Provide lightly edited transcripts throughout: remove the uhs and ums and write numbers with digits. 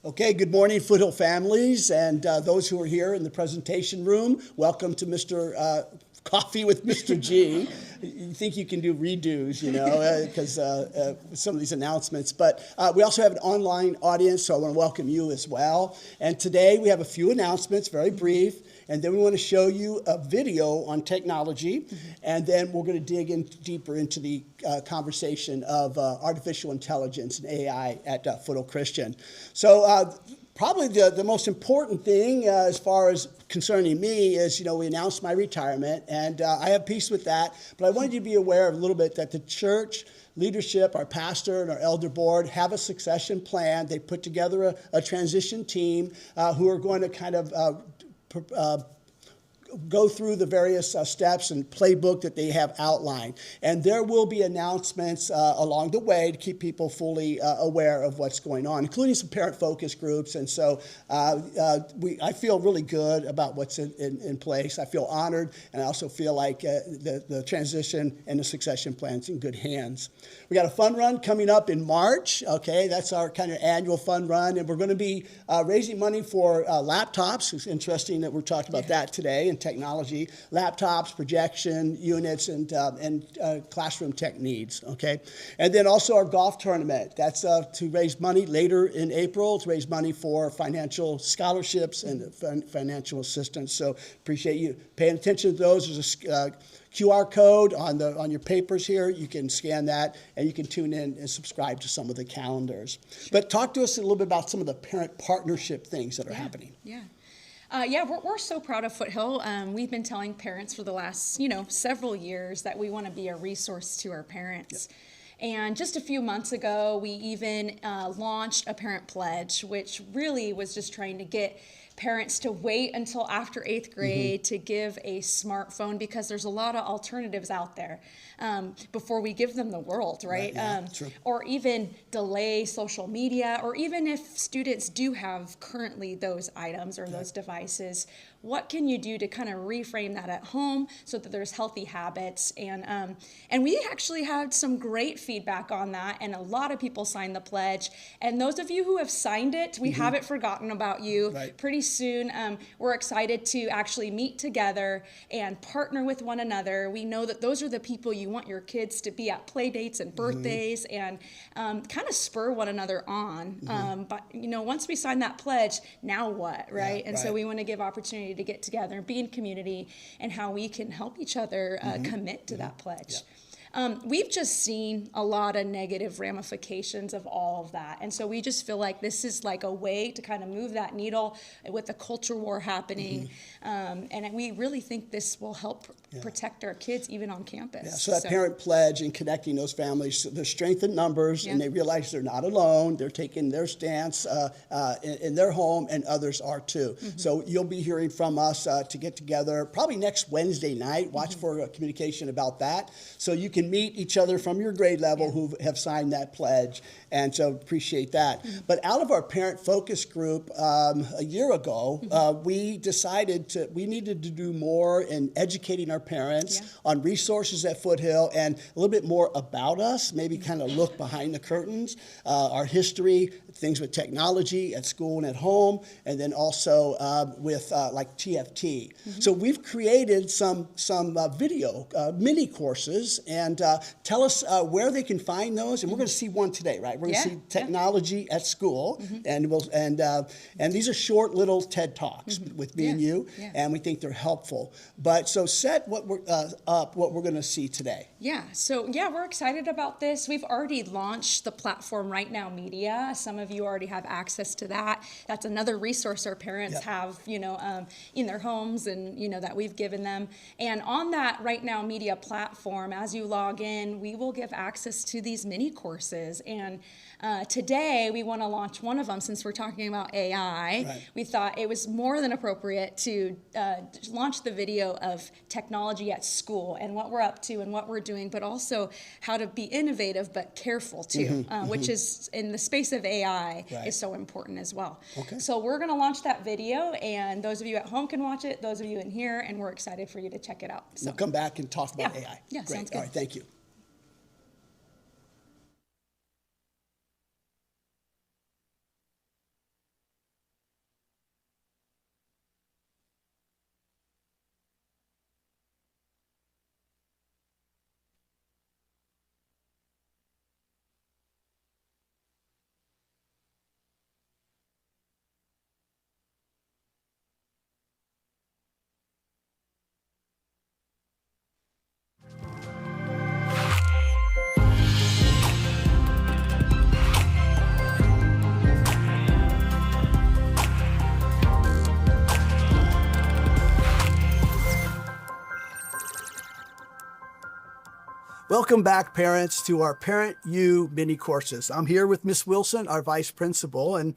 Okay, good morning, Foothill families, and those who are here in the presentation room. Welcome to Mr. Coffee with Mr. G. You think you can do redos, because some of these announcements. But we also have an online audience, so I want to welcome you as well. And today we have a few announcements, very brief. And then we want to show you a video on technology, and then we're going to dig in deeper into the conversation of artificial intelligence and AI at Foothill Christian. So probably the most important thing as far as concerning me is, we announced my retirement, and I have peace with that, but I wanted you to be aware of a little bit that the church leadership, our pastor and our elder board have a succession plan. They put together a transition team who are going to kind of go through the various steps and playbook that they have outlined. And there will be announcements along the way to keep people fully aware of what's going on, including some parent focus groups. And so I feel really good about what's in place. I feel honored, and I also feel like the transition and the succession plan's in good hands. We got a fun run coming up in March. Okay, that's our kind of annual fun run, and we're going to be raising money for laptops. It's interesting that we're talking about that today, and technology, laptops, projection units, and classroom tech needs, okay? And then also our golf tournament. That's to raise money later in April, to raise money for financial scholarships and financial assistance. So appreciate you paying attention to those. There's a QR code on your papers here. You can scan that, and you can tune in and subscribe to some of the calendars. Sure. But talk to us a little bit about some of the parent partnership things that are happening. We're so proud of Foothill. We've been telling parents for the last, several years that we want to be a resource to our parents. Yep. And just a few months ago, we even launched a parent pledge, which really was just trying to get parents to wait until after 8th grade to give a smartphone, because there's a lot of alternatives out there before we give them the world, right? Or even delay social media, or even if students do have currently those items or those devices, what can you do to kind of reframe that at home so that there's healthy habits? And we actually had some great feedback on that, and a lot of people signed the pledge. And those of you who have signed it, we haven't forgotten about you. Right. Pretty soon, we're excited to actually meet together and partner with one another. We know that those are the people you want your kids to be at play dates and birthdays, and kind of spur one another on. But once we sign that pledge, now what, right? And so we want to give opportunity to get together and be in community, and how we can help each other commit to that pledge. We've just seen a lot of negative ramifications of all of that. And so we just feel like this is like a way to kind of move that needle with the culture war happening. And we really think this will help protect our kids even on campus. So that parent pledge and connecting those families, there's strength in numbers, and they realize they're not alone. They're taking their stance in their home, and others are too. So you'll be hearing from us to get together probably next Wednesday night. Watch for communication about that, so you can meet each other from your grade level who have signed that pledge, and so appreciate that. But out of our parent focus group a year ago, we decided we needed to do more in educating our parents on resources at Foothill, and a little bit more about us, maybe kind of look behind the curtains, our history, things with technology at school and at home, and then also with like TFT. So we've created some video mini courses, and tell us where they can find those. And we're going to see one today, right? We're going to see technology at school, and these are short little TED Talks with me and you, and we think they're helpful. But so set what we're going to see today. So we're excited about this. We've already launched the platform Right Now Media. Some of you already have access to that. That's another resource our parents have, in their homes, and that we've given them. And on that Right Now Media platform, as you log in, we will give access to these mini courses. And today we want to launch one of them. Since we're talking about AI, we thought it was more than appropriate to launch the video of technology at school and what we're up to and what we're doing, but also how to be innovative but careful too, which is in the space of AI is so important as well. So we're going to launch that video, and those of you at home can watch it, those of you in here, and we're excited for you to check it out. So we'll come back and talk about AI. Great. Sounds good. All right, thank you. Welcome back, parents, to our Parent U mini courses. I'm here with Miss Wilson, our vice principal, and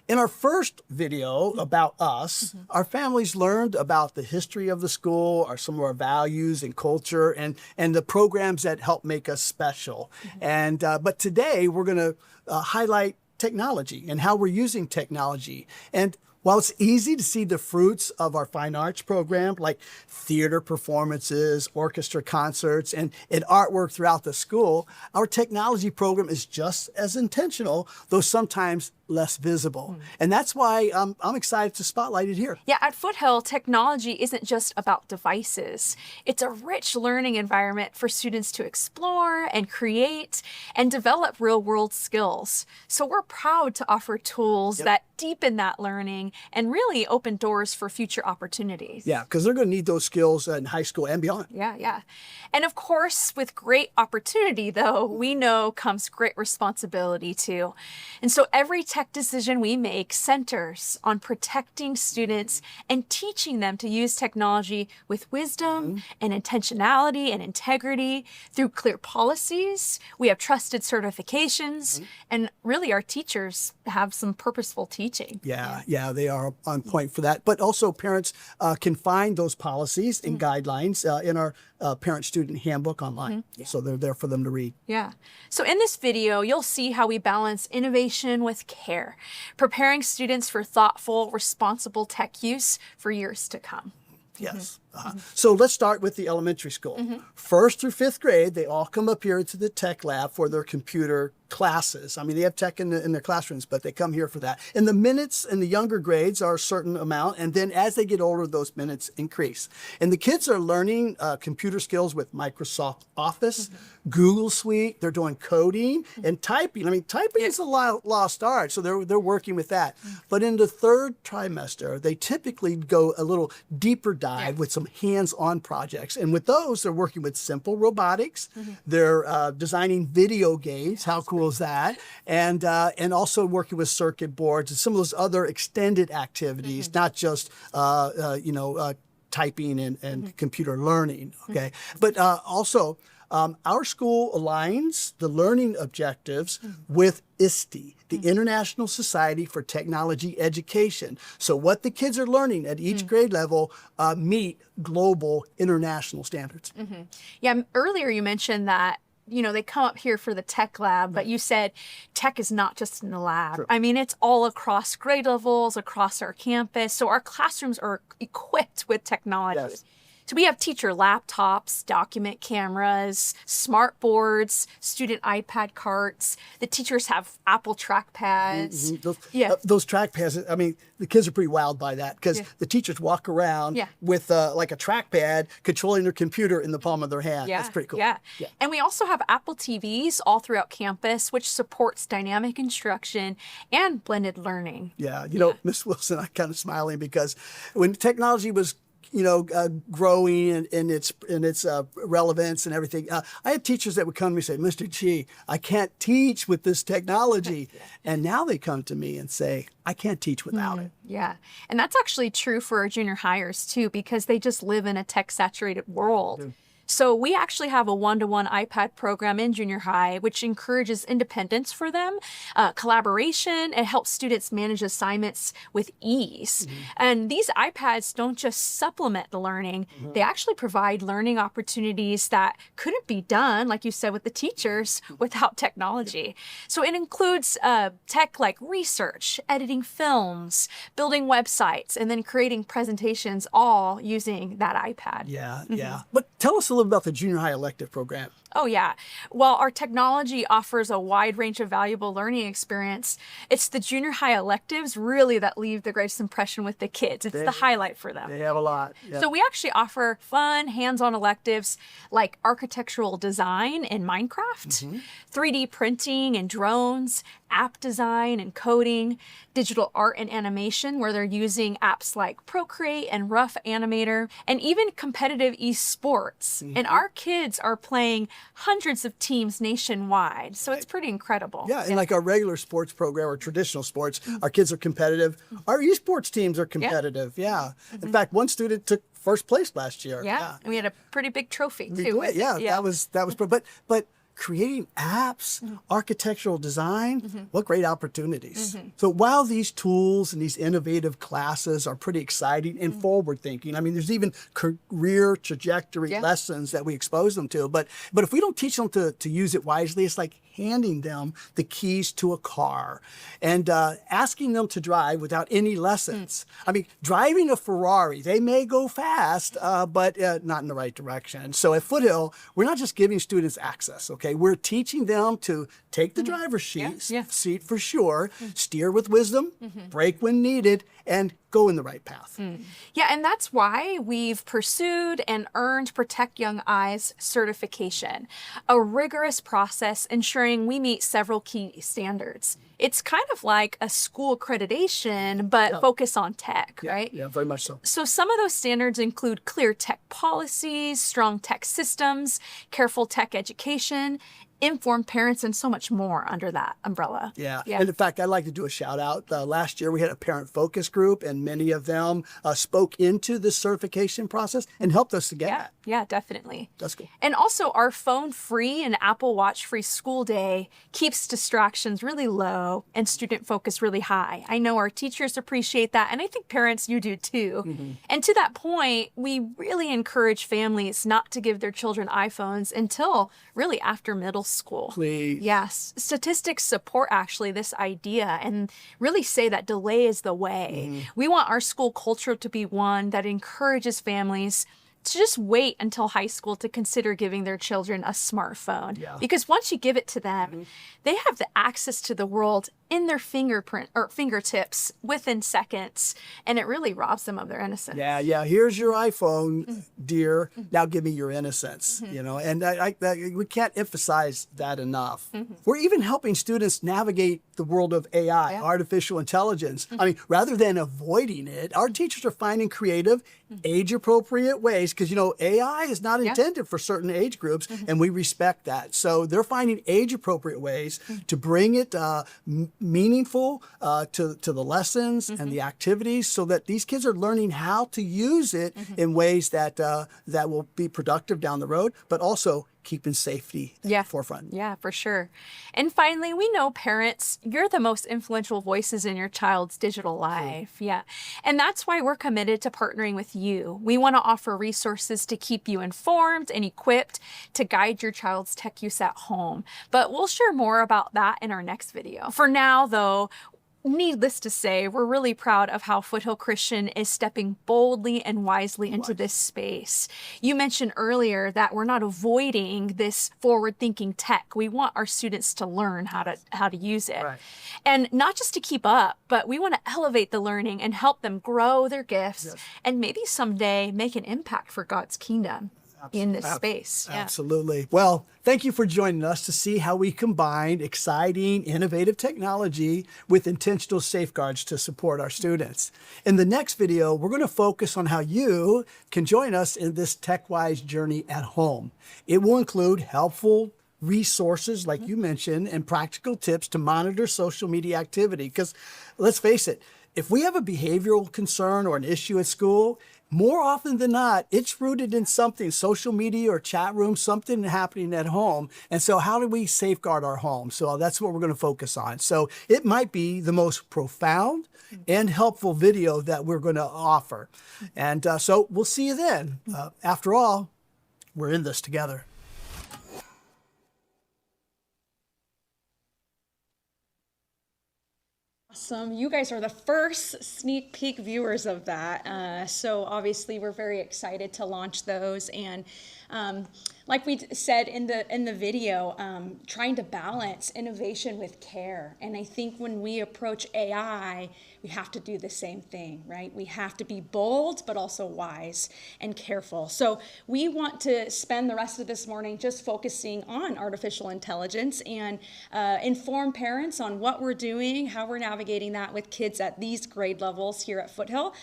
in our first video about us, our families learned about the history of the school, some of our values and culture, and the programs that help make us special. And but today we're going to highlight technology and how we're using technology. And while it's easy to see the fruits of our fine arts program, like theater performances, orchestra concerts, and artwork throughout the school, our technology program is just as intentional, though sometimes less visible. And that's why I'm excited to spotlight it here. Yeah, at Foothill, technology isn't just about devices. It's a rich learning environment for students to explore and create and develop real-world skills. So we're proud to offer tools that deepen that learning and really open doors for future opportunities. Yeah, because they're going to need those skills in high school and beyond. Yeah. And of course, with great opportunity, though, we know comes great responsibility too. And so every tech decision we make centers on protecting students and teaching them to use technology with wisdom and intentionality and integrity through clear policies. We have trusted certifications, and really our teachers have some purposeful teaching. Yeah, they are on point for that. But also parents can find those policies and guidelines in our parent-student handbook online. So they're there for them to read. Yeah. So in this video, you'll see how we balance innovation with care, preparing students for thoughtful, responsible tech use for years to come. Yes. So let's start with the elementary school. First through fifth grade, they all come up here to the tech lab for their computer classes. I mean, they have tech in their classrooms, but they come here for that. And the minutes in the younger grades are a certain amount, and then as they get older, those minutes increase. And the kids are learning computer skills with Microsoft Office, Google Suite. They're doing coding and typing. I mean, typing is a lost art, so they're working with that. But in the third trimester, they typically go a little deeper dive with some hands-on projects. And with those, they're working with simple robotics. They're designing video games. How cool is that? And also working with circuit boards and some of those other extended activities, not just typing and computer learning. Okay, but also. Our school aligns the learning objectives with ISTE, the International Society for Technology Education. So what the kids are learning at each grade level meet global international standards. Yeah, earlier you mentioned that they come up here for the tech lab, but you said tech is not just in the lab. True. I mean, it's all across grade levels, across our campus. So our classrooms are equipped with technology. Yes. So we have teacher laptops, document cameras, smart boards, student iPad carts. The teachers have Apple trackpads. Those trackpads, I mean, the kids are pretty wowed by that because the teachers walk around with like a trackpad controlling their computer in the palm of their hand. That's pretty cool. Yeah. And we also have Apple TVs all throughout campus, which supports dynamic instruction and blended learning. Yeah, Miss Wilson, I'm kind of smiling because when technology was growing in its relevance and everything. I had teachers that would come to me and say, Mr. G, I can't teach with this technology. And now they come to me and say, I can't teach without it. Yeah. And that's actually true for our junior hires too, because they just live in a tech-saturated world. So we actually have a one-to-one iPad program in junior high, which encourages independence for them, collaboration, and helps students manage assignments with ease. And these iPads don't just supplement the learning, they actually provide learning opportunities that couldn't be done, like you said, with the teachers without technology. So it includes tech like research, editing films, building websites, and then creating presentations, all using that iPad. Yeah. But tell us a little about the junior high elective program. Oh, yeah. Well, our technology offers a wide range of valuable learning experience. It's the junior high electives really that leave the greatest impression with the kids. It's the highlight for them. They have a lot. Yeah. So we actually offer fun, hands-on electives like architectural design in Minecraft, 3D printing and drones, app design and coding, digital art and animation, where they're using apps like Procreate and Rough Animator, and even competitive esports. And our kids are playing hundreds of teams nationwide. So it's pretty incredible. Yeah, and like our regular sports program or traditional sports, our kids are competitive. Our esports teams are competitive. Yeah. In fact, one student took first place last year. Yeah. And we had a pretty big trophy We too. did, yeah, that was but creating apps, architectural design, what great opportunities. So while these tools and these innovative classes are pretty exciting and forward thinking, I mean, there's even career trajectory lessons that we expose them to, but if we don't teach them to use it wisely, it's like handing them the keys to a car and asking them to drive without any lessons. I mean, driving a Ferrari, they may go fast, but not in the right direction. So at Foothill, we're not just giving students access, okay? We're teaching them to take the driver's seat for sure, steer with wisdom, brake when needed, and go in the right path. Yeah, and that's why we've pursued and earned Protect Young Eyes certification, a rigorous process ensuring we meet several key standards. It's kind of like a school accreditation, but focus on tech, right? Yeah, very much so. So some of those standards include clear tech policies, strong tech systems, careful tech education, informed parents, and so much more under that umbrella. Yeah. And in fact, I'd like to do a shout out. Last year we had a parent focus group, and many of them spoke into this certification process and helped us to get it. Yeah, definitely. That's cool. And also our phone-free and Apple Watch-free school day keeps distractions really low and student focus really high. I know our teachers appreciate that, and I think parents, you do too. And to that point, we really encourage families not to give their children iPhones until really after middle school. Please. Yes. Statistics support actually this idea and really say that delay is the way. We want our school culture to be one that encourages families to just wait until high school to consider giving their children a smartphone. Because once you give it to them, they have the access to the world in their fingertips within seconds, and it really robs them of their innocence. Yeah. Here's your iPhone, dear. Now give me your innocence. You know, and we can't emphasize that enough. We're even helping students navigate the world of AI, artificial intelligence. I mean, rather than avoiding it, our teachers are finding creative, age-appropriate ways, because, you know, AI is not intended for certain age groups, and we respect that. So they're finding age-appropriate ways to bring it meaningful to the lessons and the activities, so that these kids are learning how to use it in ways that that will be productive down the road, but also keeping safety at the forefront. Yeah, for sure. And finally, we know parents, you're the most influential voices in your child's digital life. Yeah. And that's why we're committed to partnering with you. We want to offer resources to keep you informed and equipped to guide your child's tech use at home. But we'll share more about that in our next video. For now, though, needless to say, we're really proud of how Foothill Christian is stepping boldly and wisely into this space. You mentioned earlier that we're not avoiding this forward-thinking tech. We want our students to learn how to use it. And not just to keep up, but we want to elevate the learning and help them grow their gifts and maybe someday make an impact for God's kingdom in this space. Absolutely. Well, thank you for joining us to see how we combine exciting, innovative technology with intentional safeguards to support our students. In the next video, we're going to focus on how you can join us in this tech-wise journey at home. It will include helpful resources, like you mentioned, and practical tips to monitor social media activity. Because let's face it, if we have a behavioral concern or an issue at school, more often than not, it's rooted in something, social media or chat room, something happening at home. And so how do we safeguard our home? So that's what we're going to focus on. So it might be the most profound and helpful video that we're going to offer. And so we'll see you then. After all, we're in this together. Awesome. You guys are the first sneak peek viewers of that. So obviously we're very excited to launch those. And like we said in the video, trying to balance innovation with care. And I think when we approach AI, we have to do the same thing, right? We have to be bold, but also wise and careful. So we want to spend the rest of this morning just focusing on artificial intelligence and inform parents on what we're doing, how we're navigating that with kids at these grade levels here at Foothill.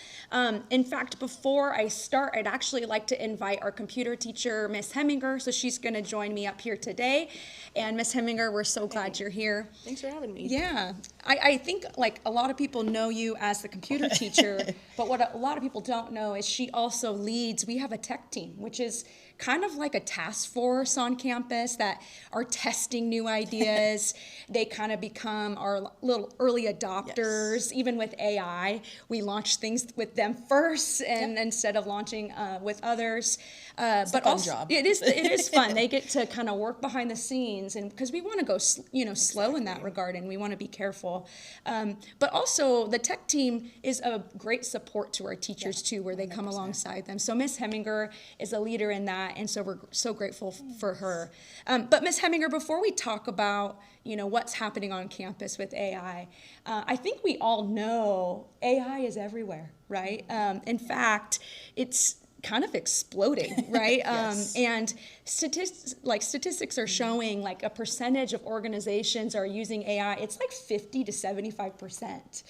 In fact, before I start, I'd actually like to invite our computer teacher, Miss Heminger, her, so she's going to join me up here today. And Miss Heminger, we're so glad you're here. Thanks for having me. Yeah, I think like a lot of people know you as the computer teacher, but what a lot of people don't know is she also leads, we have a tech team, which is kind of like a task force on campus that are testing new ideas. They kind of become our little early adopters. Even with AI, we launch things with them first, and instead of launching with others. It's a fun job. It is fun. They get to kind of work behind the scenes, and because we want to go slow in that regard, and we want to be careful. But also the tech team is a great support to our teachers too, where they come alongside them. So Miss Heminger is a leader in that, and so we're so grateful for her. But Miss Heminger, before we talk about what's happening on campus with AI, I think we all know AI is everywhere, right? In fact, it's kind of exploding, right? Yes. And statistics are showing like a percentage of organizations are using AI. It's like 50 to 75%,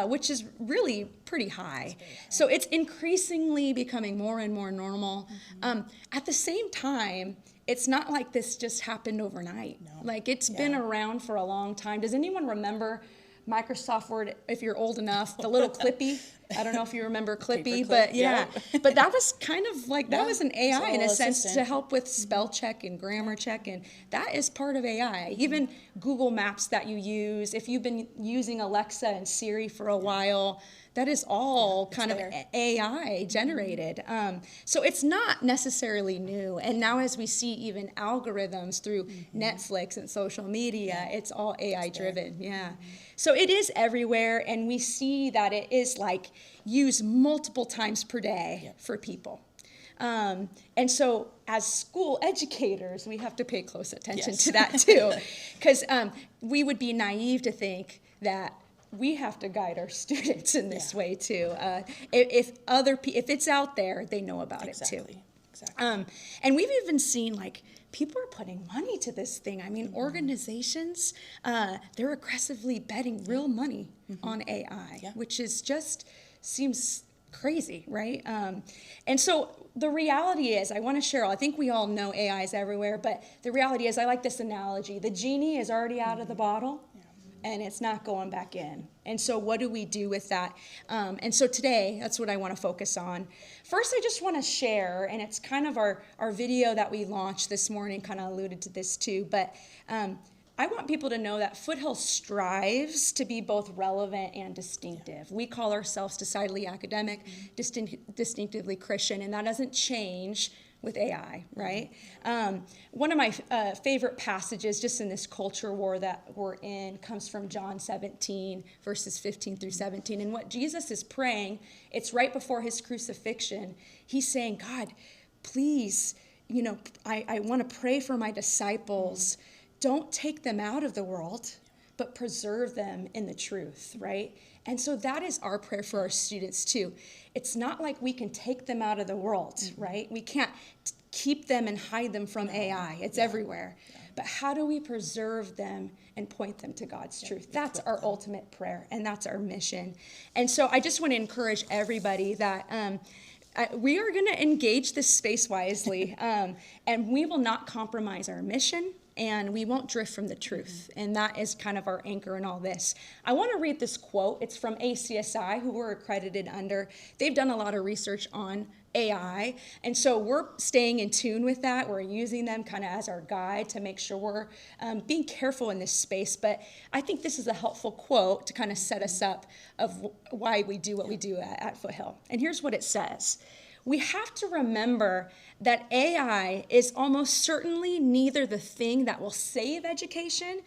which is really pretty high. So it's increasingly becoming more and more normal. At the same time, it's not like this just happened overnight. No. Like it's been around for a long time. Does anyone remember Microsoft Word, if you're old enough, the little Clippy? I don't know if you remember Clippy, but but that was kind of like, that was an AI in a sense to help with spell check and grammar check, and that is part of AI. Even Google Maps that you use, if you've been using Alexa and Siri for a while, that is all kind of AI generated. So it's not necessarily new. And now as we see even algorithms through Netflix and social media, it's all AI driven. So it is everywhere, and we see that it is like used multiple times per day for people. And so as school educators, we have to pay close attention to that too, because we would be naive to think that we have to guide our students in this way too. If it's out there, they know about it too. Exactly. And we've even seen like people are putting money to this thing. I mean, organizations, they're aggressively betting real money on AI, which is just seems crazy, right? And so the reality is, I want to share, I think we all know AI is everywhere, but the reality is, I like this analogy. The genie is already out of the bottle, and it's not going back in. And so what do we do with that? And so today, that's what I want to focus on. First, I just want to share, and it's kind of our video that we launched this morning kind of alluded to this too, but I want people to know that Foothill strives to be both relevant and distinctive. We call ourselves decidedly academic, distinctively Christian, and that doesn't change with AI, right? One of my favorite passages just in this culture war that we're in comes from John 17, verses 15 through 17. And what Jesus is praying, it's right before his crucifixion. He's saying, God, please, I want to pray for my disciples. Don't take them out of the world, but preserve them in the truth, right? And so that is our prayer for our students too. It's not like we can take them out of the world, right? We can't keep them and hide them from AI. It's everywhere. But how do we preserve them and point them to God's truth? That's our ultimate prayer, and that's our mission. And so I just want to encourage everybody that we are going to engage this space wisely, and we will not compromise our mission, and we won't drift from the truth. And that is kind of our anchor in all this. I want to read this quote. It's from ACSI, who we're accredited under. They've done a lot of research on AI, and so we're staying in tune with that. We're using them kind of as our guide to make sure we're being careful in this space. But I think this is a helpful quote to kind of set us up of why we do what we do at Foothill. And here's what it says. We have to remember that AI is almost certainly neither the thing that will save education,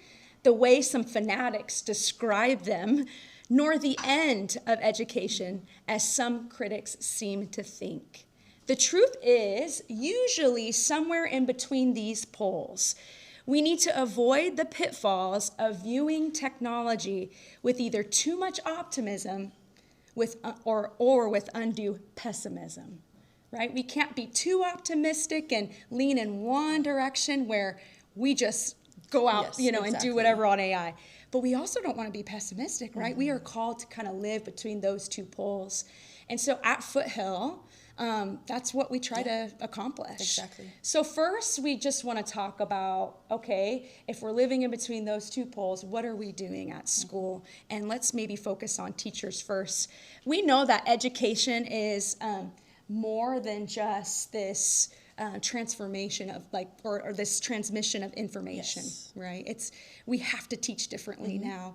the way some fanatics describe them, nor the end of education, as some critics seem to think. The truth is usually somewhere in between these poles. We need to avoid the pitfalls of viewing technology with either too much optimism or with undue pessimism. Right? We can't be too optimistic and lean in one direction where we just go out, and do whatever on AI. But we also don't want to be pessimistic, right? We are called to kind of live between those two poles. And so at Foothill, that's what we try to accomplish. Exactly. So first, we just want to talk about, okay, if we're living in between those two poles, what are we doing at school? And let's maybe focus on teachers first. We know that education is more than just this transformation of or this transmission of information, right? We have to teach differently now.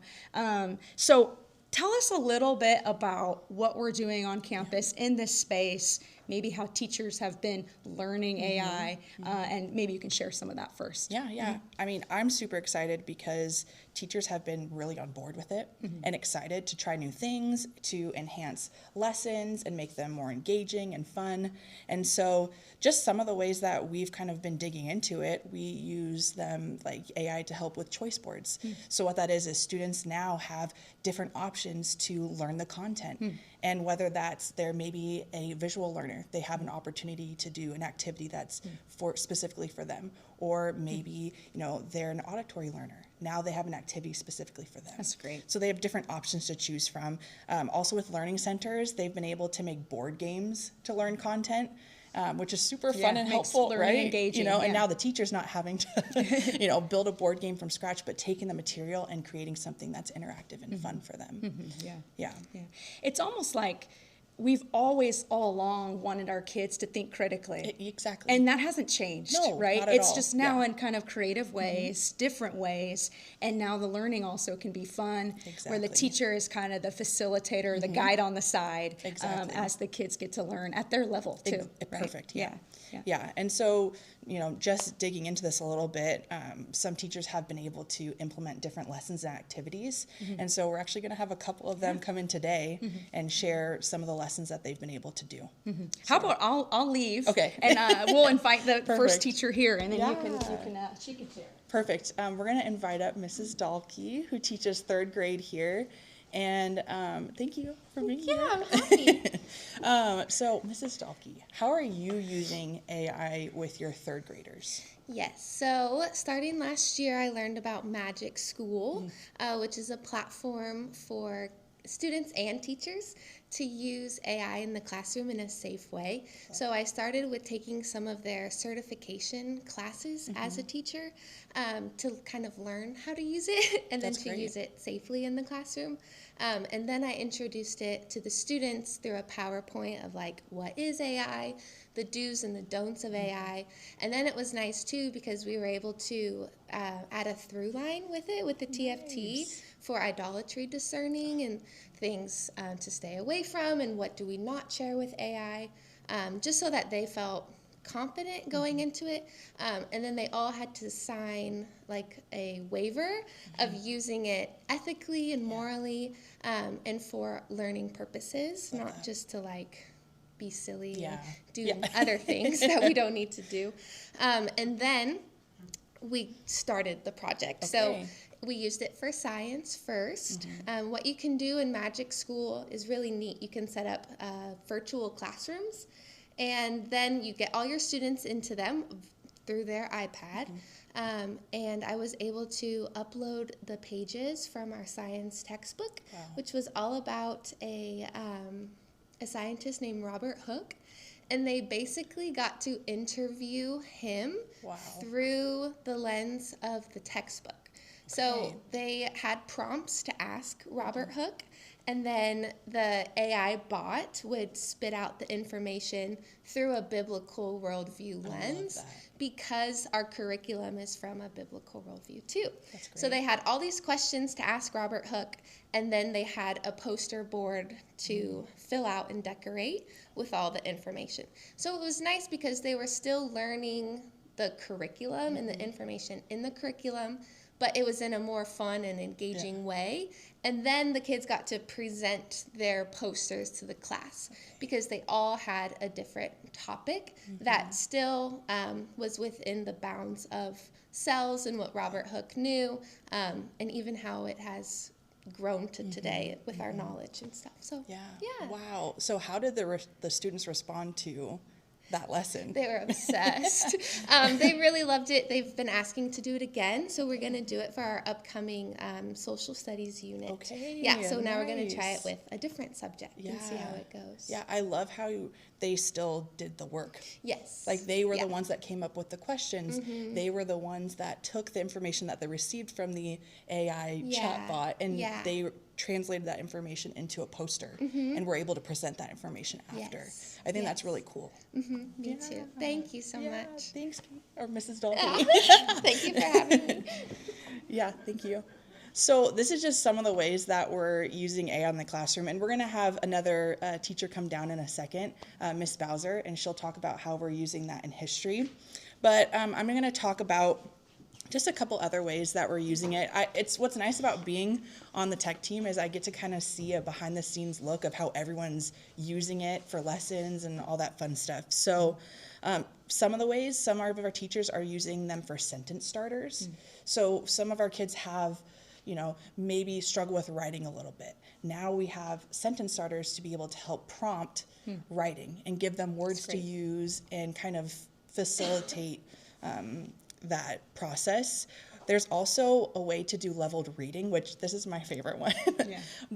So tell us a little bit about what we're doing on campus in this space, maybe how teachers have been learning AI, and maybe you can share some of that first. Yeah. I mean, I'm super excited because teachers have been really on board with it and excited to try new things, to enhance lessons and make them more engaging and fun. And so just some of the ways that we've kind of been digging into it, we use them like AI to help with choice boards. So what that is students now have different options to learn the content. And whether that's they're maybe a visual learner, they have an opportunity to do an activity that's specifically for them. Or maybe, they're an auditory learner. Now they have an activity specifically for them. That's great. So they have different options to choose from. Also with learning centers, they've been able to make board games to learn content. Which is super fun and helpful, right? Engaging, and now the teacher's not having to, build a board game from scratch, but taking the material and creating something that's interactive and fun for them. Yeah. It's almost like we've always all along wanted our kids to think critically. Exactly. And that hasn't changed, No, right? not at It's all. just now in kind of creative ways, different ways, and now the learning also can be fun, where the Exactly. teacher is kind of the facilitator, the guide on the side, Exactly. as the kids get to learn at their level too. Right? Perfect. Yeah. And so, just digging into this a little bit, some teachers have been able to implement different lessons and activities. And so we're actually going to have a couple of them come in today and share some of the lessons that they've been able to do. How about I'll leave, Okay. and we'll invite the first Perfect. teacher here, and then Yeah. she can share. Perfect. We're going to invite up Mrs. Dahlke, who teaches 3rd grade here. And thank you for being here. I'm happy. So, Mrs. Dahlke, how are you using AI with your 3rd graders? Yes, so starting last year, I learned about Magic School, which is a platform for students and teachers to use AI in the classroom in a safe way. So I started with taking some of their certification classes as a teacher to kind of learn how to use it and That's then to great. use it safely in the classroom. And then I introduced it to the students through a PowerPoint of like, what is AI, the do's and the don'ts of AI. And then it was nice too because we were able to add a through line with it, with the TFT for idolatry discerning and things to stay away from and what do we not share with AI, just so that they felt confident going into it. And then they all had to sign like a waiver of using it ethically and morally and for learning purposes, not just to like be silly and do other things that we don't need to do. And then we started the project. So we used it for science first. What you can do in Magic School is really neat. You can set up virtual classrooms, and then you get all your students into them through their iPad. And I was able to upload the pages from our science textbook, which was all about a scientist named Robert Hooke. And they basically got to interview him through the lens of the textbook. So they had prompts to ask Robert Hooke, and then the AI bot would spit out the information through a biblical worldview lens because our curriculum is from a biblical worldview too. That's great. So they had all these questions to ask Robert Hooke, and then they had a poster board to fill out and decorate with all the information. So it was nice because they were still learning the curriculum and the information in the curriculum, but it was in a more fun and engaging way. And then the kids got to present their posters to the class because they all had a different topic that still was within the bounds of cells and what Robert Hooke knew, and even how it has grown to today with our knowledge and stuff. So Wow. So how did the students respond to that lesson. They were obsessed. They really loved it. They've been asking to do it again, so we're going to do it for our upcoming social studies unit. Okay, Yeah, so now we're going to try it nice. with a different subject and see how it goes. Yeah, I love how they still did the work. Yes. Like they were Yeah. the ones that came up with the questions. They were the ones that took the information that they received from the AI chatbot and they translated that information into a poster and were able to present that information after. Yes. I think that's really cool. Me too. Thank you so Yeah, much. thanks, or Mrs. Dalton. Thank you for having me. Yeah, thank you. So this is just some of the ways that we're using AI in the classroom, and we're going to have another teacher come down in a second, Miss Bowser, and she'll talk about how we're using that in history. But I'm going to talk about just a couple other ways that we're using it. It's what's nice about being on the tech team is I get to kind of see a behind the scenes look of how everyone's using it for lessons and all that fun stuff. So some of the ways, some of our teachers are using them for sentence starters. So some of our kids have, maybe struggle with writing a little bit. Now we have sentence starters to be able to help prompt writing and give them words to use and kind of facilitate that process. There's also a way to do leveled reading, which this is my favorite one.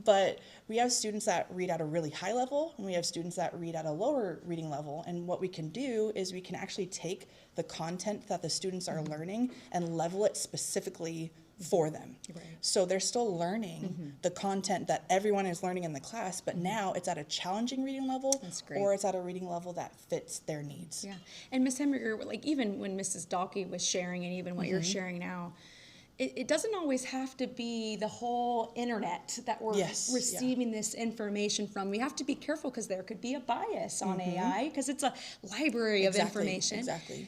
But we have students that read at a really high level, and we have students that read at a lower reading level. And what we can do is we can actually take the content that the students are learning and level it specifically for them. So they're still learning the content that everyone is learning in the class, but now it's at a challenging reading level or it's at a reading level that fits their needs. Yeah. And Ms. Hemriger, like even when Mrs. Dalkey was sharing and even what you're sharing now, it doesn't always have to be the whole internet that we're receiving this information from. We have to be careful because there could be a bias on AI because it's a library of information.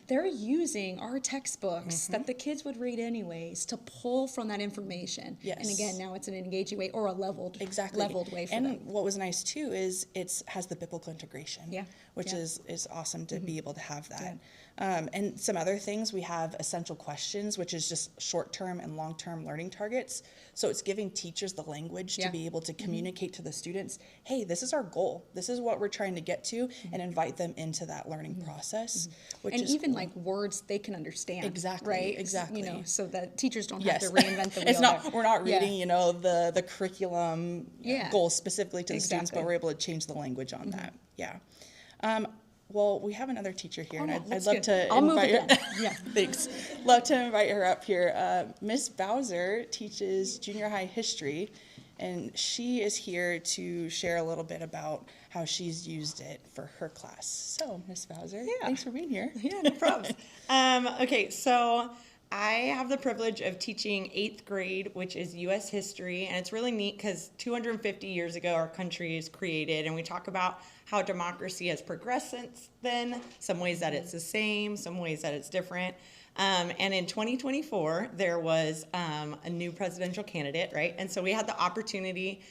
They're using our textbooks that the kids would read anyways to pull from that information. And again, now it's an engaging way or a leveled way for them. And what was nice too is it has the biblical integration, which is awesome to be able to have that. And some other things, we have essential questions, which is just short-term and long-term learning targets. So it's giving teachers the language to be able to communicate to the students, hey, this is our goal. This is what we're trying to get to, and invite them into that learning process. Which and is even cool. like words they can understand. Right? So that teachers don't have to reinvent the wheel. It's not, we're not reading, the curriculum goals specifically to the students, but we're able to change the language on that. Well, we have another teacher here, and I'd love to invite her. Thanks. Love to invite her up here. Miss Bowser teaches junior high history, and she is here to share a little bit about how she's used it for her class. So, Miss Bowser, thanks for being here. Yeah, no problems. Okay, so I have the privilege of teaching 8th grade, which is U.S. history, and it's really neat because 250 years ago our country is created, and we talk about how democracy has progressed since then, some ways that it's the same, some ways that it's different. And in 2024, there was a new presidential candidate, right? And so we had the opportunity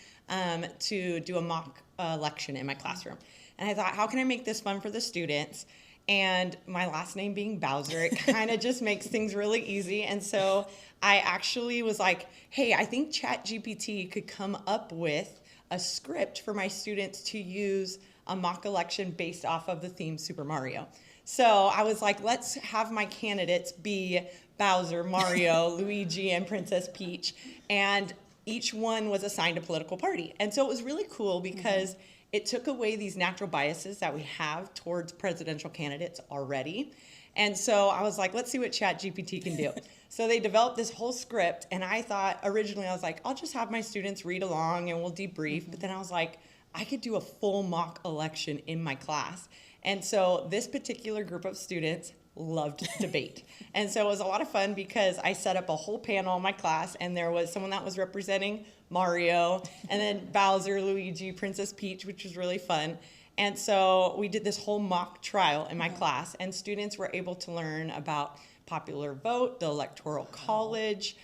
to do a mock election in my classroom. And I thought, how can I make this fun for the students? And my last name being Bowser, it kind of just makes things really easy. And so I actually was like, hey, I think ChatGPT could come up with a script for my students to use a mock election based off of the theme Super Mario. So I was like, let's have my candidates be Bowser, Mario, Luigi, and Princess Peach. And each one was assigned a political party. And so it was really cool because it took away these natural biases that we have towards presidential candidates already. And so I was like, let's see what ChatGPT can do. So they developed this whole script, and I thought originally, I was like, I'll just have my students read along and we'll debrief. But then I was like, I could do a full mock election in my class. And so this particular group of students loved debate. And so it was a lot of fun because I set up a whole panel in my class, and there was someone that was representing Mario, and then Bowser, Luigi, Princess Peach, which was really fun. And so we did this whole mock trial in my class, and students were able to learn about popular vote, the Electoral College,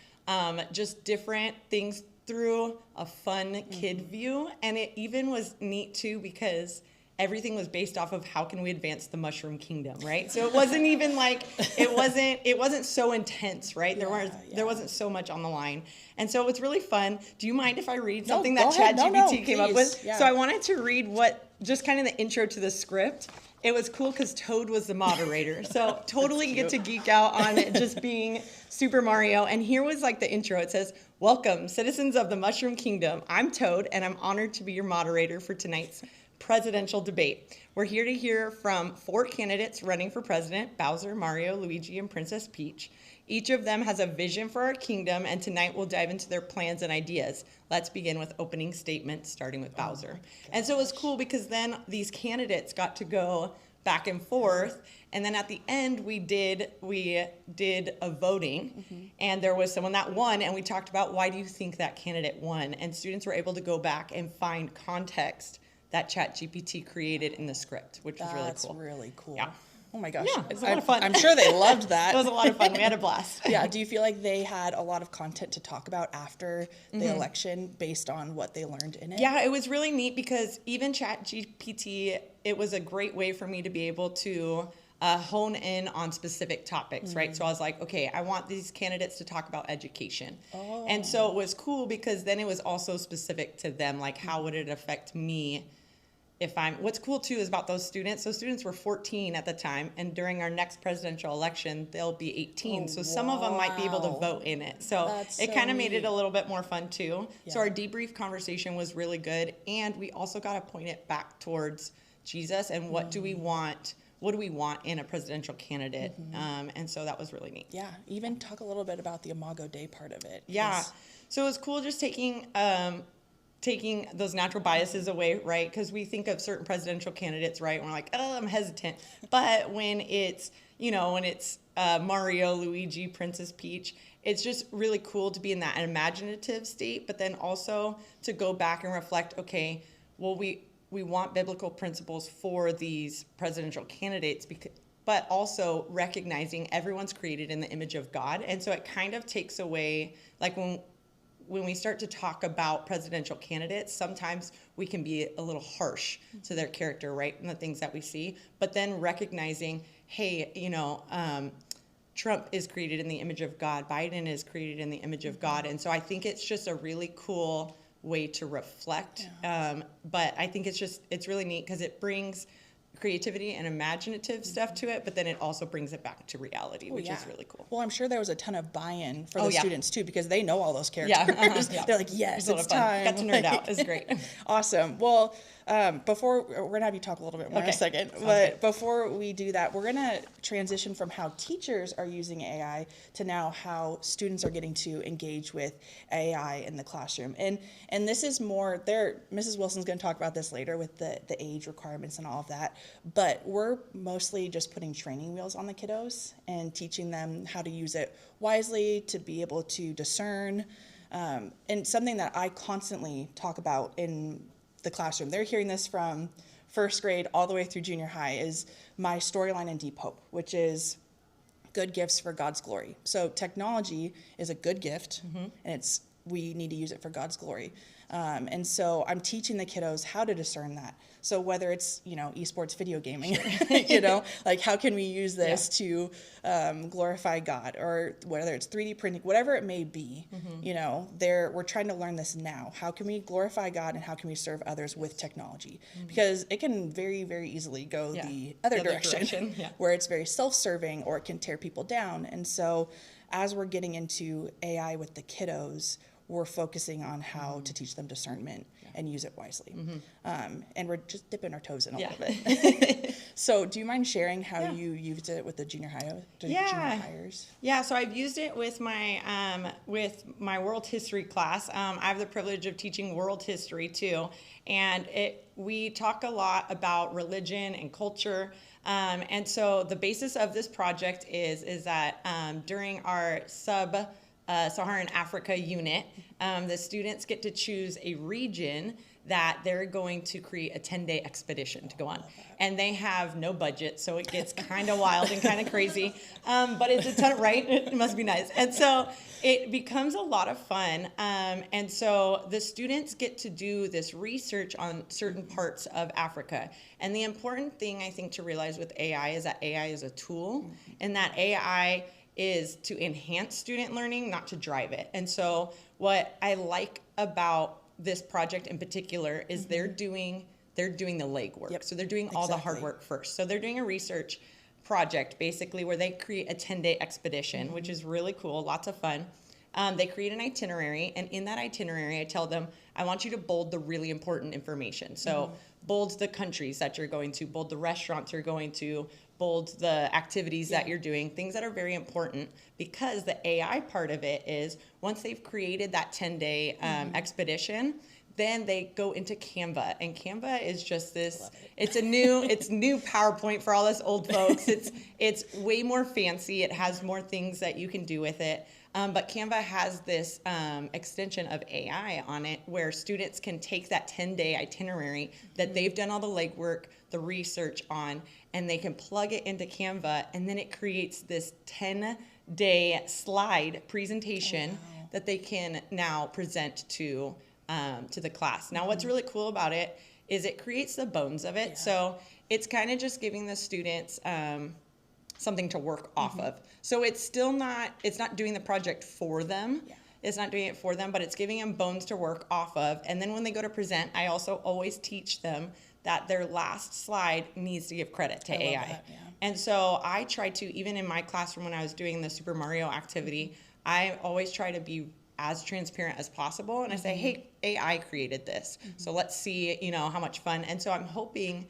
just different things through a fun kid view. And it even was neat too because everything was based off of how can we advance the Mushroom Kingdom, right? So it wasn't even like it wasn't so intense, right? There wasn't so much on the line. And so it was really fun. Do you mind if I read something that ChatGPT came up with? Yeah. So I wanted to read just kind of the intro to the script. it was cool because Toad was the moderator. So totally get to geek out on it just being Super Mario. And here was like the intro. It says, "Welcome, citizens of the Mushroom Kingdom. I'm Toad, and I'm honored to be your moderator for tonight's presidential debate. We're here to hear from 4 candidates running for president: Bowser, Mario, Luigi, and Princess Peach. Each of them has a vision for our kingdom, and tonight we'll dive into their plans and ideas. Let's begin with opening statements, starting with Bowser." And so it was cool because then these candidates got to go back and forth, and then at the end we did a voting, and there was someone that won, and we talked about why do you think that candidate won, and students were able to go back and find context that ChatGPT created in the script, which was really cool. That's really cool. Yeah. Oh my gosh. Yeah, it's a lot of fun. I'm sure they loved that. It was a lot of fun. We had a blast. Yeah. Do you feel like they had a lot of content to talk about after the election based on what they learned in it? Yeah, it was really neat because even ChatGPT, it was a great way for me to be able to hone in on specific topics, right? So I was like, okay, I want these candidates to talk about education. And so it was cool because then it was also specific to them, like how would it affect me what's cool too is about those students were 14 at the time, and during our next presidential election, they'll be 18. So some of them might be able to vote in it. So it kind of made it a little bit more fun too. Yeah. So our debrief conversation was really good. And we also got to point it back towards Jesus and what do we want in a presidential candidate? And so that was really neat. Yeah. Even talk a little bit about the Imago Dei part of it. Yeah. So it was cool just taking those natural biases away, right? Because we think of certain presidential candidates, right? And we're like, oh, I'm hesitant. But when it's Mario, Luigi, Princess Peach, it's just really cool to be in that imaginative state, but then also to go back and reflect, okay, well, we want biblical principles for these presidential candidates, but also recognizing everyone's created in the image of God. And so it kind of takes away, like when we start to talk about presidential candidates, sometimes we can be a little harsh to their character, right? And the things that we see, but then recognizing, hey, Trump is created in the image of God. Biden is created in the image of God. And so I think it's just a really cool way to reflect. Yeah. But I think it's really neat because it brings creativity and imaginative stuff to it, but then it also brings it back to reality, which is really cool. Well, I'm sure there was a ton of buy-in for the students too, because they know all those characters. Yeah. They're like, yes, it's time. Got to nerd out. It was great. Awesome. Well, before we're gonna have you talk a little bit more in a second, but before we do that, we're gonna transition from how teachers are using AI to now how students are getting to engage with AI in the classroom. And this is more there. Mrs. Wilson's gonna talk about this later with the age requirements and all of that. But we're mostly just putting training wheels on the kiddos and teaching them how to use it wisely, to be able to discern. And something that I constantly talk about in the classroom, they're hearing this from first grade all the way through junior high, is my storyline in Deep Hope, which is good gifts for God's glory. So technology is a good gift, and we need to use it for God's glory. And so I'm teaching the kiddos how to discern that. So whether it's, esports video gaming, like how can we use this to glorify God, or whether it's 3D printing, whatever it may be, we're trying to learn this now. How can we glorify God and how can we serve others with technology? Because it can very, very easily go the other direction. Where it's very self-serving, or it can tear people down. And so as we're getting into AI with the kiddos, we're focusing on how to teach them discernment and use it wisely. And we're just dipping our toes in a little bit. So do you mind sharing how you used it with the junior hires? Yeah, so I've used it with my world history class. I have the privilege of teaching world history too. And we talk a lot about religion and culture. And so the basis of this project is that during our Sub-Saharan Africa unit, the students get to choose a region that they're going to create a 10-day expedition to go on. And they have no budget, so it gets kind of wild and kind of crazy. But it's a ton, right? It must be nice. And so it becomes a lot of fun. And so the students get to do this research on certain parts of Africa. And the important thing, I think, to realize with AI is that AI is a tool, and that AI is to enhance student learning, not to drive it. And so what I like about this project in particular is they're doing they're doing the legwork. Yep, So they're doing all the hard exactly. work first. So they're doing a research project basically where they create a 10-day expedition, which is really cool, lots of fun. They create an itinerary, and in that itinerary, I tell them, I want you to bold the really important information. So bold the countries that you're going to, bold the restaurants you're going to, bold the activities that you're doing, things that are very important, because the AI part of it is once they've created that 10-day expedition, then they go into Canva, and Canva is just this. It's new PowerPoint for all us old folks. It's way more fancy. It has more things that you can do with it. But Canva has this extension of AI on it where students can take that 10-day itinerary that they've done all the legwork, the research on, and they can plug it into Canva, and then it creates this 10-day slide presentation that they can now present to the class. Now, what's really cool about it is it creates the bones of it. So it's kind of just giving the students something to work off of. So it's not doing the project for them. It's not doing it for them, but it's giving them bones to work off of. And then when they go to present, I also always teach them that their last slide needs to give credit to AI. That, yeah. And so I try to, even in my classroom when I was doing the Super Mario activity, I always try to be as transparent as possible. And I say, hey, AI created this. So let's see, how much fun. And so I'm hoping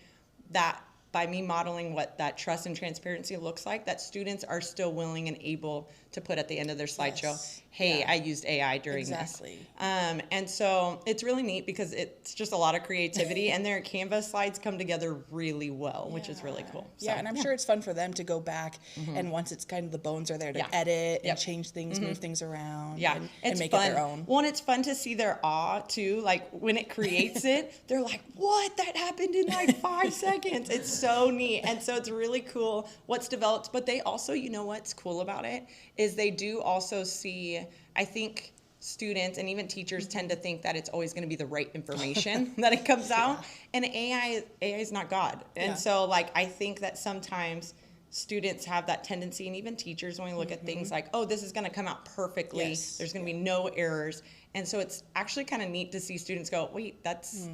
that by me modeling what that trust and transparency looks like, that students are still willing and able to put at the end of their slideshow, hey, I used AI during this. And so it's really neat because it's just a lot of creativity, and their Canvas slides come together really well, which is really cool. So, And I'm sure it's fun for them to go back, and once it's kind of the bones are there to edit and change things, move things around, and make fun. it their own. Well, and it's fun to see their awe too. Like when it creates it, they're like, what? That happened in like 5 seconds. It's so neat. And so it's really cool what's developed. But they also, what's cool about it is they do also see, I think students and even teachers tend to think that it's always going to be the right information that it comes out. And AI is not God. And so I think that sometimes students have that tendency, and even teachers, when we look at things like, oh, this is going to come out perfectly. There's going to be no errors. And so it's actually kind of neat to see students go, wait, that's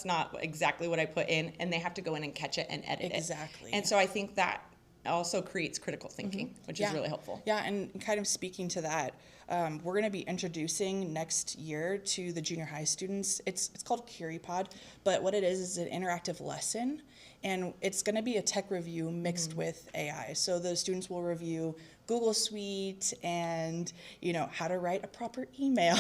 not exactly what I put in. And they have to go in and catch it and edit it. Exactly. And so I think that also creates critical thinking, which is really helpful. Yeah, and kind of speaking to that, we're going to be introducing next year to the junior high students. It's called CuriePod, but what it is an interactive lesson, and it's going to be a tech review mixed with AI. So the students will review Google Suite and how to write a proper email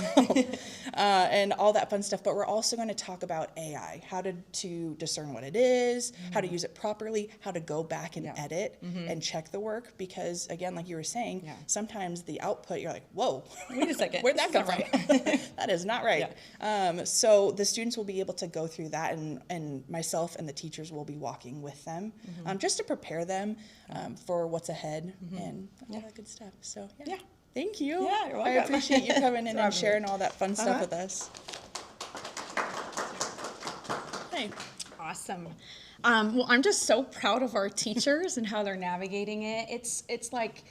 and all that fun stuff. But we're also going to talk about AI, how to discern what it is, how to use it properly, how to go back and edit and check the work. Because again, like you were saying, sometimes the output, you're like, whoa, wait a second, where'd that come from? That is not right. So the students will be able to go through that, and myself and the teachers will be walking with them just to prepare them for what's ahead and all that good stuff. So thank you. Yeah, you're welcome. I appreciate you coming in and sharing all that fun stuff with us. Hey. Awesome. Well, I'm just so proud of our teachers and how they're navigating it. It's like,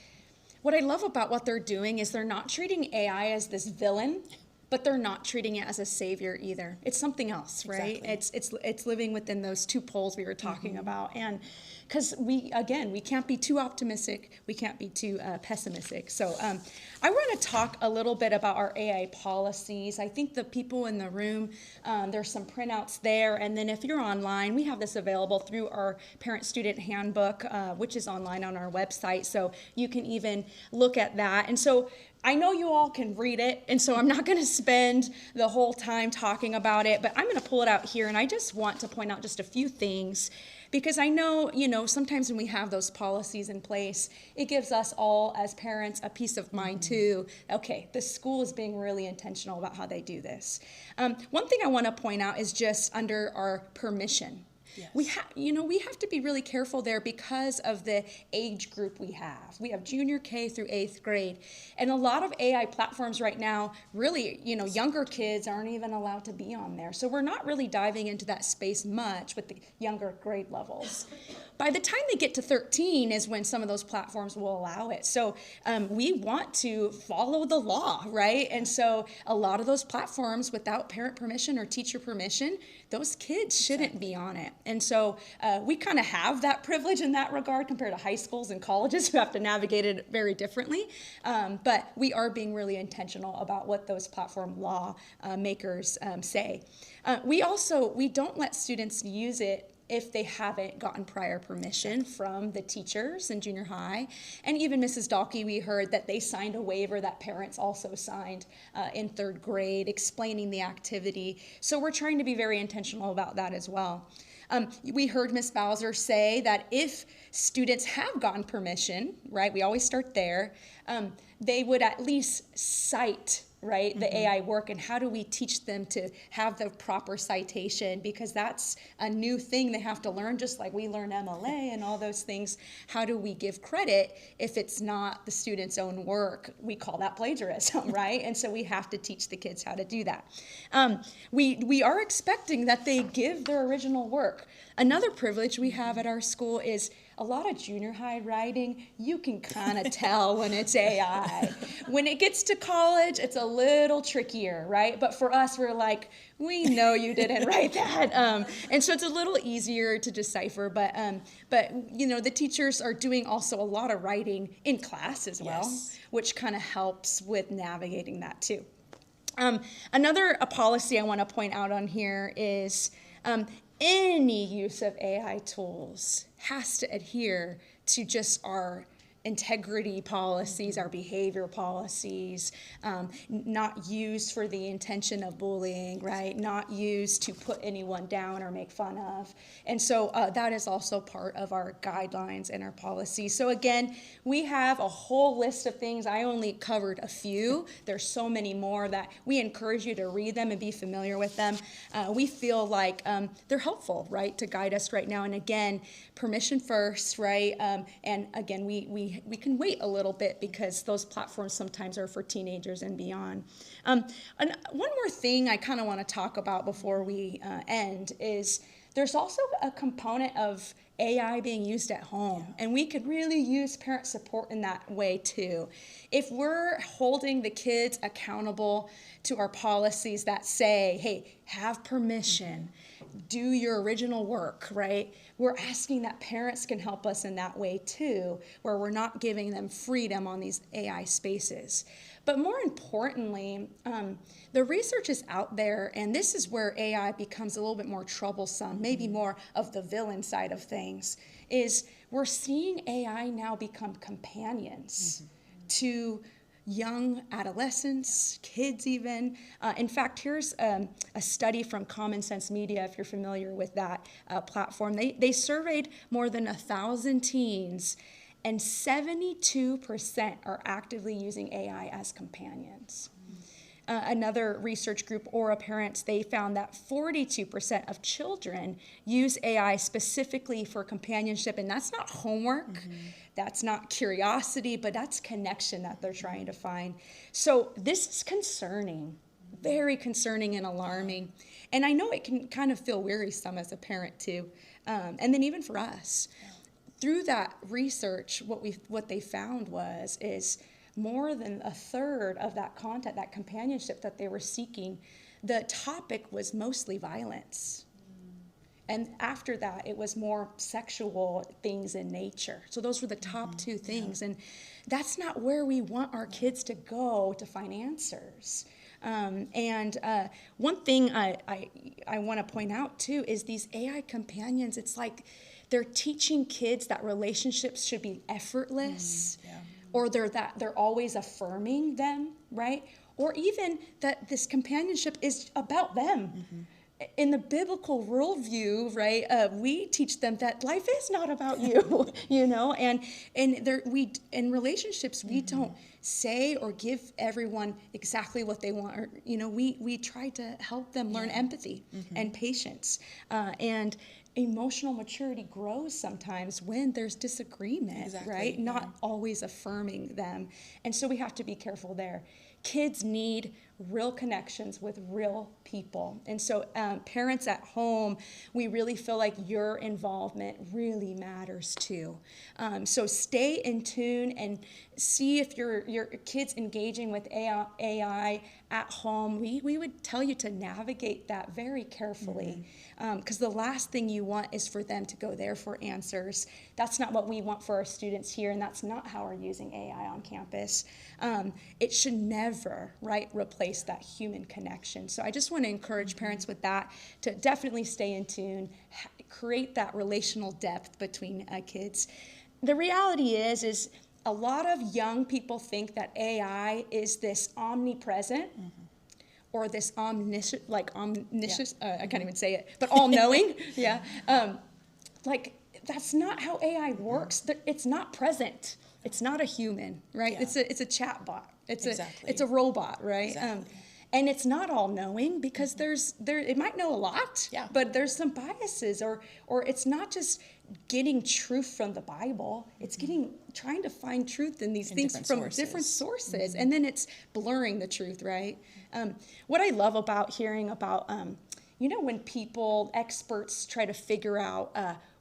what I love about what they're doing is they're not treating AI as this villain, but they're not treating it as a savior either. It's something else, right? Exactly. It's living within those two poles we were talking about. And because we can't be too optimistic, we can't be too pessimistic. So I want to talk a little bit about our AI policies. I think the people in the room, there's some printouts there. And then if you're online, we have this available through our parent-student handbook, which is online on our website. So you can even look at that. And so I know you all can read it, and so I'm not going to spend the whole time talking about it, but I'm going to pull it out here, and I just want to point out just a few things, because I know, sometimes when we have those policies in place, it gives us all as parents a peace of mind too. Okay, the school is being really intentional about how they do this. One thing I want to point out is just under our permission. Yes. We have to be really careful there because of the age group we have. We have junior K through 8th grade. And a lot of AI platforms right now, really, younger kids aren't even allowed to be on there. So we're not really diving into that space much with the younger grade levels. By the time they get to 13 is when some of those platforms will allow it. So we want to follow the law, right? And so a lot of those platforms, without parent permission or teacher permission, those kids shouldn't be on it. And so we kind of have that privilege in that regard compared to high schools and colleges who have to navigate it very differently. But we are being really intentional about what those platform law makers say. We don't let students use it if they haven't gotten prior permission from the teachers in junior high. And even Mrs. Dalkey, we heard that they signed a waiver that parents also signed in 3rd grade explaining the activity. So we're trying to be very intentional about that as well. We heard Ms. Bowser say that if students have gotten permission, right, we always start there, they would at least cite, right, the AI work, and how do we teach them to have the proper citation, because that's a new thing they have to learn, just like we learn MLA and all those things. How do we give credit if it's not the student's own work? We call that plagiarism, right? And so we have to teach the kids how to do that. We are expecting that they give their original work. Another privilege we have at our school is a lot of junior high writing, you can kind of tell when it's AI. When it gets to college, it's a little trickier, right? But for us, we're like, we know you didn't write that. And so it's a little easier to decipher, but the teachers are doing also a lot of writing in class as well, Yes. which kind of helps with navigating that too. Another policy I want to point out on here is any use of AI tools has to adhere to just our integrity policies, our behavior policies, not used for the intention of bullying, right? Not used to put anyone down or make fun of. And so that is also part of our guidelines and our policies. So again, we have a whole list of things. I only covered a few. There's so many more that we encourage you to read them and be familiar with them. We feel like they're helpful, right, to guide us right now. And again, permission first, right? And again, we can wait a little bit because those platforms sometimes are for teenagers and beyond. And one more thing I kind of want to talk about before we end is there's also a component of AI being used at home, and we could really use parent support in that way too. If we're holding the kids accountable to our policies that say, hey, have permission, do your original work, right? We're asking that parents can help us in that way too, where we're not giving them freedom on these AI spaces. But more importantly, the research is out there, and this is where AI becomes a little bit more troublesome, maybe more of the villain side of things, is we're seeing AI now become companions to young adolescents, kids even. In fact, here's a study from Common Sense Media, if you're familiar with that platform. They surveyed more than 1,000 teens, and 72% are actively using AI as companions. Another research group, Aura Parents, they found that 42% of children use AI specifically for companionship, and that's not homework, that's not curiosity, but that's connection that they're trying to find. So this is concerning, very concerning and alarming, and I know it can kind of feel wearisome as a parent too, and then even for us. Through that research, what they found is more than a third of that content, that companionship that they were seeking, the topic was mostly violence. And after that, it was more sexual things in nature. So those were the top two things. And that's not where we want our kids to go to find answers. One thing I want to point out too is these AI companions, it's like they're teaching kids that relationships should be effortless. Or they're always affirming them, right? Or even that this companionship is about them. in the biblical worldview, right, we teach them that life is not about you, you know, and we in relationships we don't say or give everyone exactly what they want, or you know, we try to help them learn empathy and patience, and emotional maturity grows sometimes when there's disagreement, right? Not always affirming them, and so we have to be careful there. Kids need real connections with real people. And so parents at home, we really feel like your involvement really matters too. So stay in tune and see if your kid's engaging with AI at home. We would tell you to navigate that very carefully, because the last thing you want is for them to go there for answers. That's not what we want for our students here, and that's not how we're using AI on campus. It should never, right, replace that human connection. So I just want to encourage parents with that to definitely stay in tune, create that relational depth between kids. The reality is a lot of young people think that AI is this omnipresent or this omniscient, I can't even say it, but all-knowing, like that's not how AI works. It's not present. It's not a human, right? Yeah. It's a chat bot. It's a robot, right? Exactly. And it's not all knowing, because it might know a lot, but there's some biases, or it's not just getting truth from the Bible. It's trying to find truth in these things from different sources, and then it's blurring the truth, right? What I love about hearing about, when experts try to figure out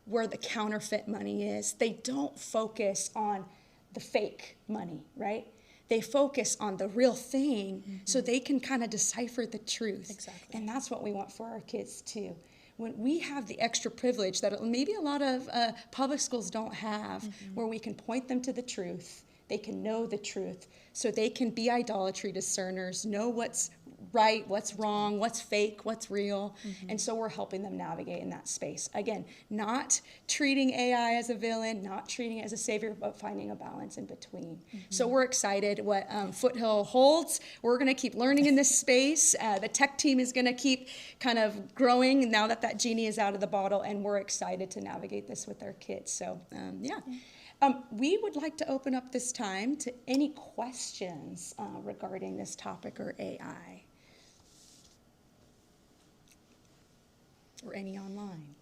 where the counterfeit money is, they don't focus on the fake money, right? They focus on the real thing, so they can kind of decipher the truth. Exactly. And that's what we want for our kids too. When we have the extra privilege that maybe a lot of public schools don't have, where we can point them to the truth, they can know the truth, so they can be idolatry discerners, know what's right, what's wrong, what's fake, what's real. And so we're helping them navigate in that space. Again, not treating AI as a villain, not treating it as a savior, but finding a balance in between. So we're excited what Foothill holds. We're going to keep learning in this space. The tech team is going to keep kind of growing now that genie is out of the bottle, and we're excited to navigate this with our kids. So, we would like to open up this time to any questions regarding this topic or AI. Or any online.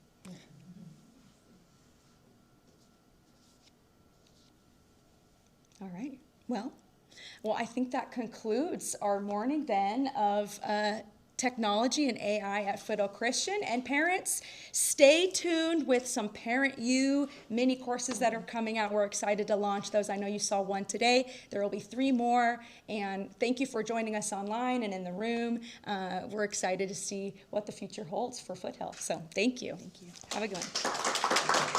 All right. Well, I think that concludes our morning then of technology and AI at Foothill Christian. And parents, stay tuned with some Parent U mini courses that are coming out. We're excited to launch those. I know you saw one today. There will be 3 more. And thank you for joining us online and in the room. We're excited to see what the future holds for Foothill. So thank you. Thank you. Have a good one.